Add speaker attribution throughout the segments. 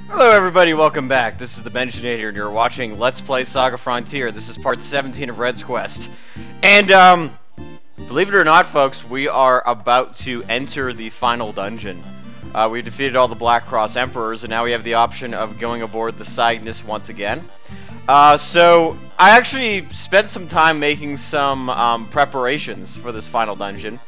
Speaker 1: Hello everybody, welcome back. This is the Benjinator and you're watching Let's Play SaGa Frontier. This is part 17 of Red's Quest. And, believe it or not folks, we are about to enter the final dungeon. We defeated all the Black Cross Emperors and now we have the option of going aboard the SaGa once again. So, I actually spent some time making some preparations for this final dungeon.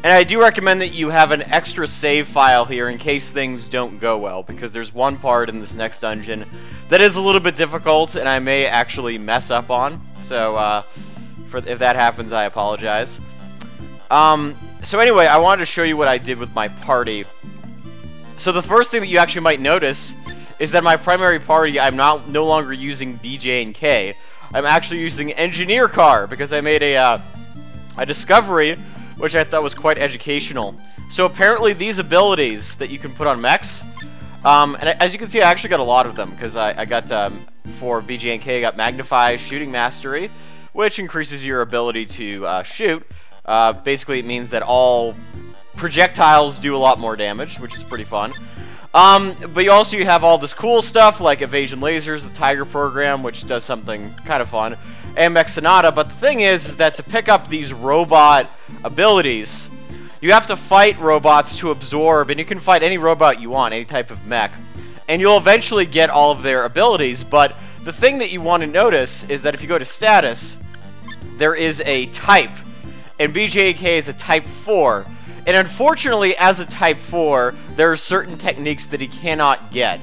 Speaker 1: And I do recommend that you have an extra save file here in case things don't go well, because there's one part in this next dungeon that is a little bit difficult and I may actually mess up on. So, if that happens, I apologize. So anyway, I wanted to show you what I did with my party. So the first thing that you actually might notice is that my primary party, I'm no longer using BJ and K. I'm actually using Engineer Car because I made a discovery which I thought was quite educational. So apparently these abilities that you can put on mechs, and as you can see I actually got a lot of them because I got, for BJ and K, I got Magnify Shooting Mastery, which increases your ability to shoot. Basically it means that all projectiles do a lot more damage, which is pretty fun. But you also have all this cool stuff like Evasion Lasers, the Tiger program, which does something kind of fun, and Mech Sonata. But the thing is that to pick up these robot abilities, you have to fight robots to absorb, and you can fight any robot you want, any type of mech, and you'll eventually get all of their abilities. But the thing that you want to notice is that if you go to status, there is a type, and BJK is a type 4. And unfortunately, as a Type 4, there are certain techniques that he cannot get.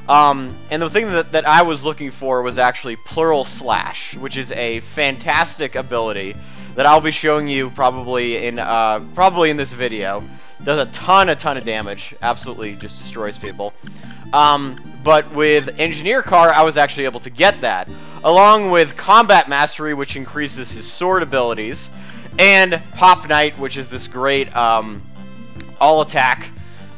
Speaker 1: And the thing that I was looking for was actually Plural Slash, which is a fantastic ability that I'll be showing you probably in this video. Does a ton of damage. Absolutely just destroys people. But with Engineer Car, I was actually able to get that, along with Combat Mastery, which increases his sword abilities, and Pop Knight, which is this great all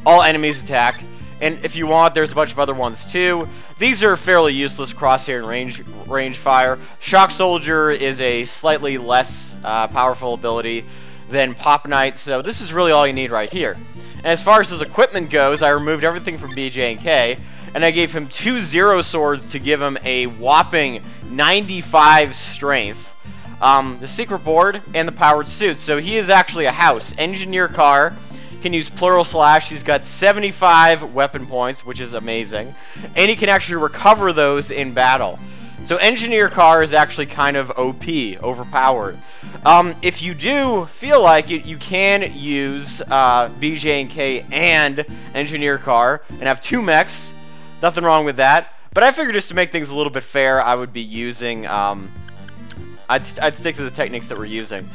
Speaker 1: enemies attack. And if you want, there's a bunch of other ones too. These are fairly useless, crosshair and range fire. Shock Soldier is a slightly less powerful ability than Pop Knight, so this is really all you need right here. And as far as his equipment goes, I removed everything from BJ and K, and I gave him 2 Zero Swords to give him a whopping 95 strength. The secret board, and the powered suit. So he is actually a house. Engineer Car can use Plural Slash. He's got 75 weapon points, which is amazing. And he can actually recover those in battle. So Engineer Car is actually kind of OP, overpowered. If you do feel like it, you can use BJ and K and Engineer Car and have 2 mechs. Nothing wrong with that. But I figured just to make things a little bit fair, I would be using... I'd stick to the techniques that we're using.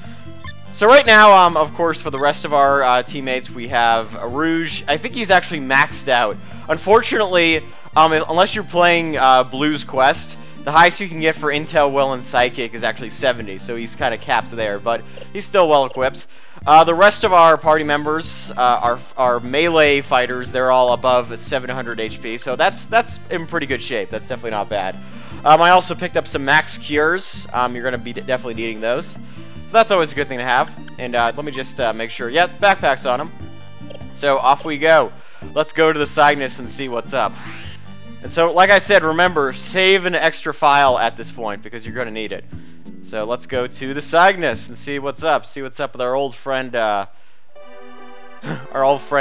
Speaker 1: So right now, of course, for the rest of our teammates, we have Rouge. I think he's actually maxed out. Unfortunately, unless you're playing Blue's Quest, the highest you can get for Intel, Will, and Psychic is actually 70, so he's kind of capped there, but he's still well equipped. The rest of our party members are melee fighters. They're all above 700 HP, so that's in pretty good shape. That's definitely not bad. I also picked up some max cures. You're going to be definitely needing those. So that's always a good thing to have. And let me just make sure. Yep, backpack's on him. So off we go. Let's go to the SaGa and see what's up. And so, like I said, remember, save an extra file at this point because you're going to need it. So let's go to the SaGa and see what's up. See what's up with our old friend,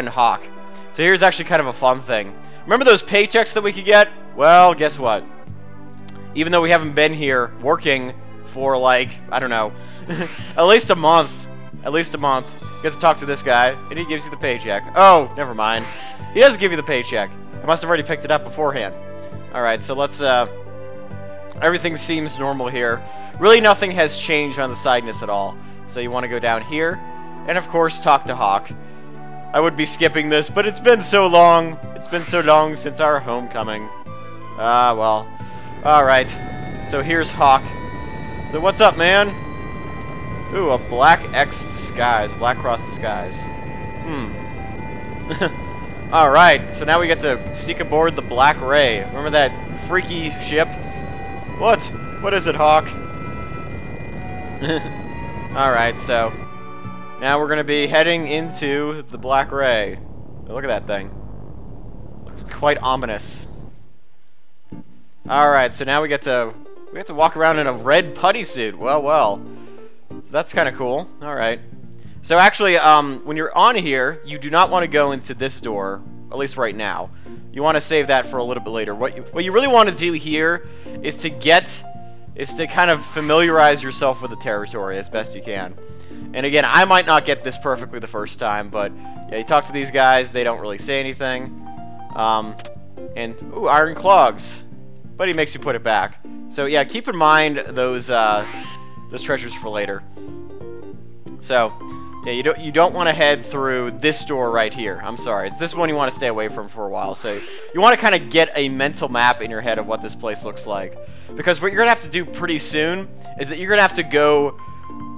Speaker 1: Hawk. So here's actually kind of a fun thing. Remember those paychecks that we could get? Well, guess what? Even though we haven't been here working for, like, I don't know, at least a month. At least a month. You get to talk to this guy, and he gives you the paycheck. Oh, never mind. He doesn't give you the paycheck. I must have already picked it up beforehand. Alright, so let's, everything seems normal here. Really nothing has changed on the SaGa at all. So you want to go down here, and of course, talk to Hawk. I would be skipping this, but it's been so long. It's been so long since our homecoming. Well... Alright, so here's Hawk. So what's up, man? Ooh, a Black X disguise. Black Cross disguise. Alright, so now we get to sneak aboard the Black Ray. Remember that freaky ship? What? What is it, Hawk? Alright, so... now we're going to be heading into the Black Ray. Oh, look at that thing. Looks quite ominous. Alright, so now we get to walk around in a red putty suit. Well, well. That's kind of cool. Alright. So actually, when you're on here, you do not want to go into this door, at least right now. You want to save that for a little bit later. What you really want to do here is to kind of familiarize yourself with the territory as best you can. And again, I might not get this perfectly the first time, but yeah, you talk to these guys, they don't really say anything. Ooh, iron clogs. But he makes you put it back. So yeah, keep in mind those treasures for later. So yeah, you don't want to head through this door right here. I'm sorry, it's this one you want to stay away from for a while. So you want to kind of get a mental map in your head of what this place looks like, because what you're gonna have to do pretty soon is that you're gonna have to go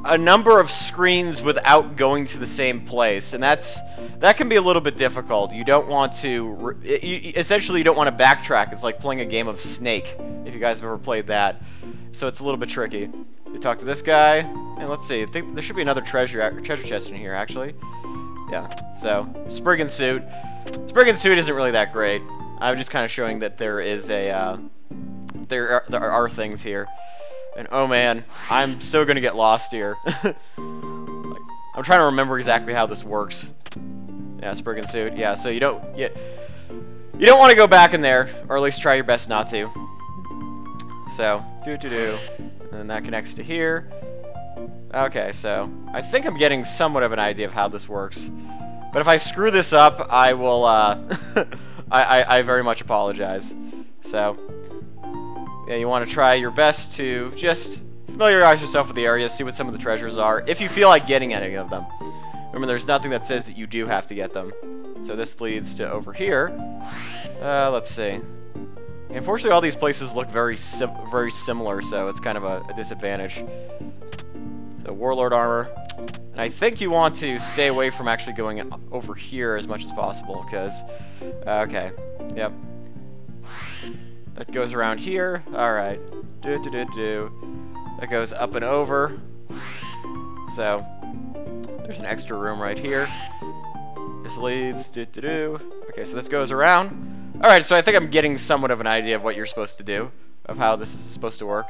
Speaker 1: a number of screens without going to the same place, and that can be a little bit difficult. You don't want to essentially you don't want to backtrack. It's like playing a game of Snake, if you guys have ever played that. So it's a little bit tricky. You talk to this guy, and let's see. I think there should be another treasure chest in here, actually. Yeah. So Spriggan suit. Spriggan suit isn't really that great. I'm just kind of showing that there is a there are things here. And oh man, I'm so gonna get lost here. Like, I'm trying to remember exactly how this works. Yeah, Spriggan suit. Yeah, so you don't want to go back in there, or at least try your best not to. So and then that connects to here. Okay, so I think I'm getting somewhat of an idea of how this works. But if I screw this up, I will. I very much apologize. So. Yeah, you want to try your best to just familiarize yourself with the area, see what some of the treasures are, if you feel like getting any of them. Remember, there's nothing that says that you do have to get them. So this leads to over here. Let's see. Unfortunately, all these places look very similar, so it's kind of a disadvantage. So Warlord armor. And I think you want to stay away from actually going over here as much as possible, because... okay. Yep. That goes around here. Alright. That goes up and over. So, there's an extra room right here. This leads... Okay, so this goes around. Alright, so I think I'm getting somewhat of an idea of what you're supposed to do, of how this is supposed to work.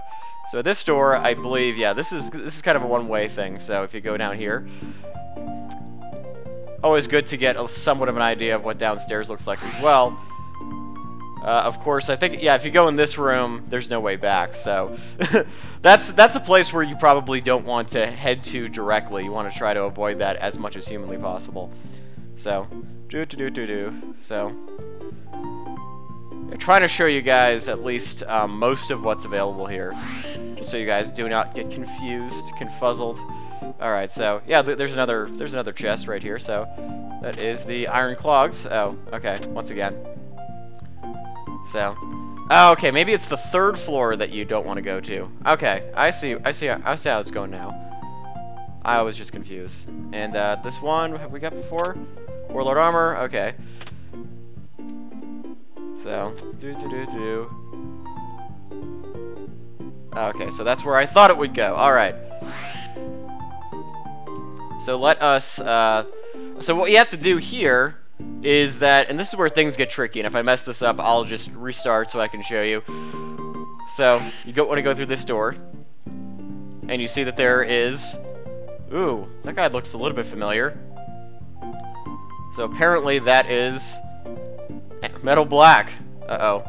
Speaker 1: So this door, I believe, yeah, this is kind of a one-way thing. So if you go down here, always good to get somewhat of an idea of what downstairs looks like as well. Of course, I think, yeah, if you go in this room, there's no way back, so that's a place where you probably don't want to head to directly. You want to try to avoid that as much as humanly possible. So, so, yeah, trying to show you guys at least most of what's available here, just so you guys do not get confused, confuzzled. All right, so yeah, there's another chest right here. So that is the iron clogs. Oh, okay. Once again. So, oh, okay, maybe it's the third floor that you don't want to go to. Okay, I see how it's going now. I was just confused. And this one, have we got before? Warlord armor, okay. So, okay, so that's where I thought it would go. All right. So let us. So what you have to do here is that, and this is where things get tricky, and if I mess this up, I'll just restart so I can show you. So, you want to go through this door, and you see that there is... Ooh, that guy looks a little bit familiar. So apparently that is... Metal Black. Uh-oh.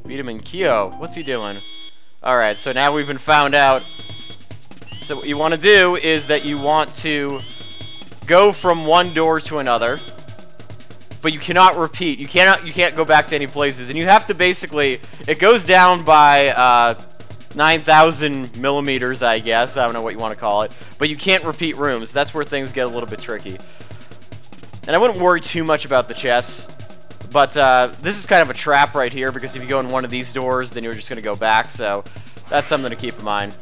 Speaker 1: Beat him in Kyo. What's he doing? Alright, so now we've been found out. So what you want to do is that you want to go from one door to another, but you cannot repeat. You can't go back to any places, and you have to basically, it goes down by 9,000 millimeters, I guess. I don't know what you want to call it, but you can't repeat rooms. That's where things get a little bit tricky. And I wouldn't worry too much about the chests, but this is kind of a trap right here, because if you go in one of these doors, then you're just going to go back. So that's something to keep in mind.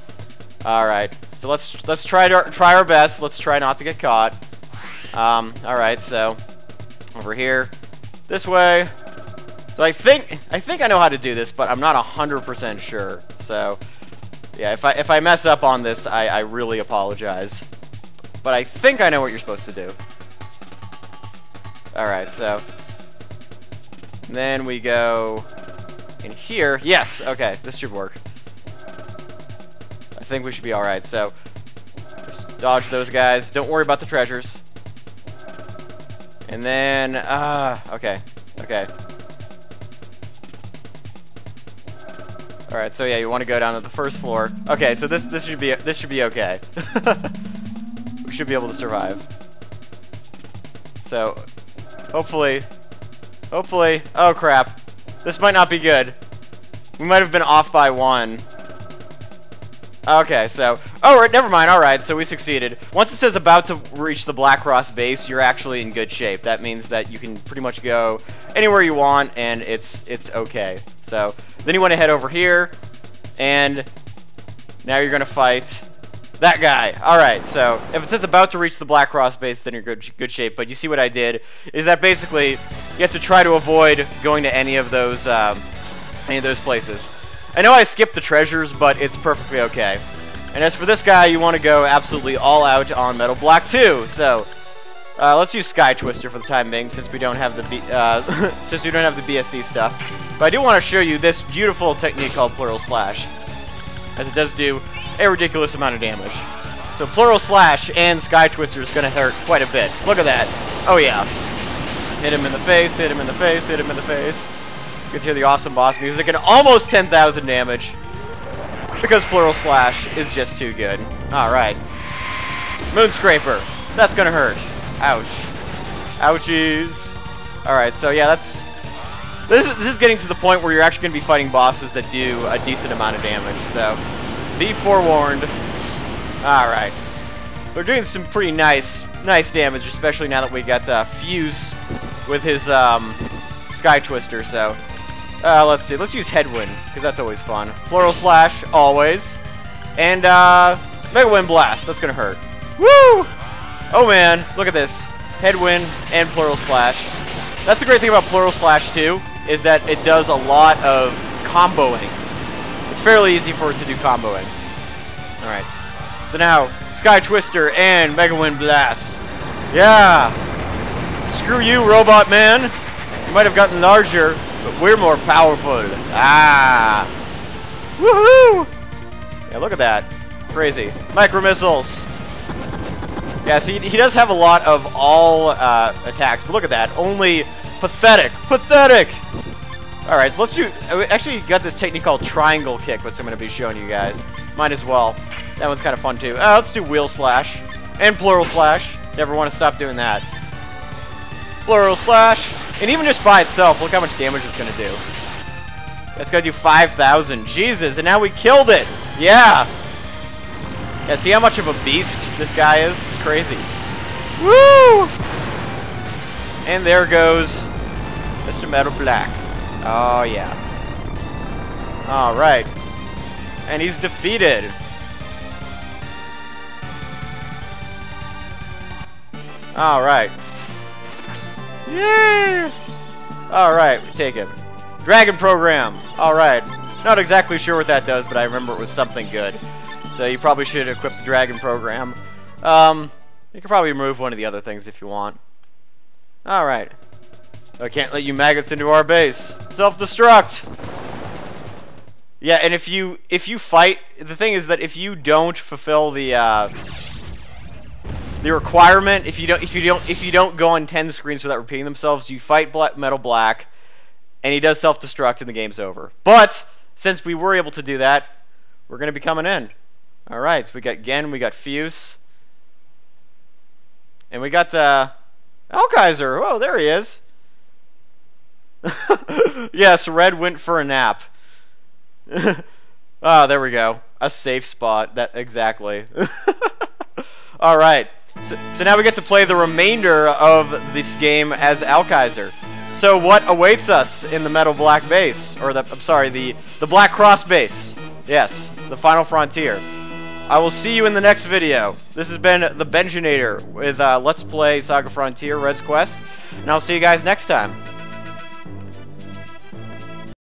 Speaker 1: All right, so let's try our best. Let's try not to get caught. All right, so over here, this way. So I think I know how to do this, but I'm not 100% sure. So yeah, if I mess up on this, I really apologize. But I think I know what you're supposed to do. All right, so then we go in here. Yes, okay, this should work. I think we should be alright, so just dodge those guys. Don't worry about the treasures. And then, okay. Alright, so yeah, you want to go down to the first floor. Okay, so this should be okay. We should be able to survive. So, hopefully, oh crap. This might not be good. We might have been off by 1. Okay, so, oh, right, never mind, alright, so we succeeded. Once it says about to reach the Black Cross base, you're actually in good shape. That means that you can pretty much go anywhere you want, and it's okay. So, then you want to head over here, and now you're going to fight that guy. Alright, so, if it says about to reach the Black Cross base, then you're good shape. But you see what I did, is that basically, you have to try to avoid going to any of those places. I know I skipped the treasures, but it's perfectly okay. And as for this guy, you want to go absolutely all out on Metal Black 2. So, let's use Sky Twister for the time being, since we don't have the BSC stuff. But I do want to show you this beautiful technique called Plural Slash, as it does do a ridiculous amount of damage. So Plural Slash and Sky Twister is going to hurt quite a bit. Look at that. Oh yeah. Hit him in the face, hit him in the face, hit him in the face. You can hear the awesome boss music and almost 10,000 damage. Because Plural Slash is just too good. Alright. Moonscraper. That's gonna hurt. Ouch. Ouchies. Alright, so yeah, this is getting to the point where you're actually gonna be fighting bosses that do a decent amount of damage, so be forewarned. Alright. We're doing some pretty nice damage, especially now that we got Fuse with his Sky Twister, so let's see. Let's use Headwind, because that's always fun. Plural Slash, always. And, Mega Wind Blast. That's gonna hurt. Woo! Oh, man. Look at this. Headwind and Plural Slash. That's the great thing about Plural Slash, too, is that it does a lot of comboing. It's fairly easy for it to do comboing. Alright. So now, Sky Twister and Mega Wind Blast. Yeah! Screw you, Robot Man! You might have gotten larger, but we're more powerful. Ah! Woohoo! Yeah, look at that. Crazy. Micro Missiles. Yeah, see, he does have a lot of all attacks, but look at that. Only pathetic. Pathetic! Alright, so let's do... We actually got this technique called Triangle Kick, which I'm going to be showing you guys. Might as well. That one's kind of fun, too. Let's do Wheel Slash. And Plural Slash. Never want to stop doing that. Plural Slash. And even just by itself, look how much damage it's going to do. That's going to do 5,000. Jesus, and now we killed it. Yeah. Yeah, see how much of a beast this guy is? It's crazy. Woo! And there goes Mr. Metal Black. Oh, yeah. Alright. And he's defeated. Alright. Yeah! Alright, we take it. Dragon Program. Alright. Not exactly sure what that does, but I remember it was something good. So you probably should equip the Dragon Program. You can probably remove one of the other things if you want. Alright. I can't let you maggots into our base. Self-destruct! Yeah, and if you fight, the thing is that if you don't fulfill the requirement, if you don't go on 10 screens without repeating themselves, you fight Metal Black, and he does self-destruct, and the game's over. But since we were able to do that, we're gonna be coming in. All right, so we got Gen, we got Fuse, and we got Alkaiser. Oh, there he is. Yes, Red went for a nap. Oh, there we go. A safe spot. That exactly. All right. So now we get to play the remainder of this game as Alkaiser. So what awaits us in the Metal Black base, or I'm sorry, the Black Cross base? Yes, the final frontier. I will see you in the next video. This has been the Benjinator with Let's Play SaGa Frontier Red's Quest, and I'll see you guys next time.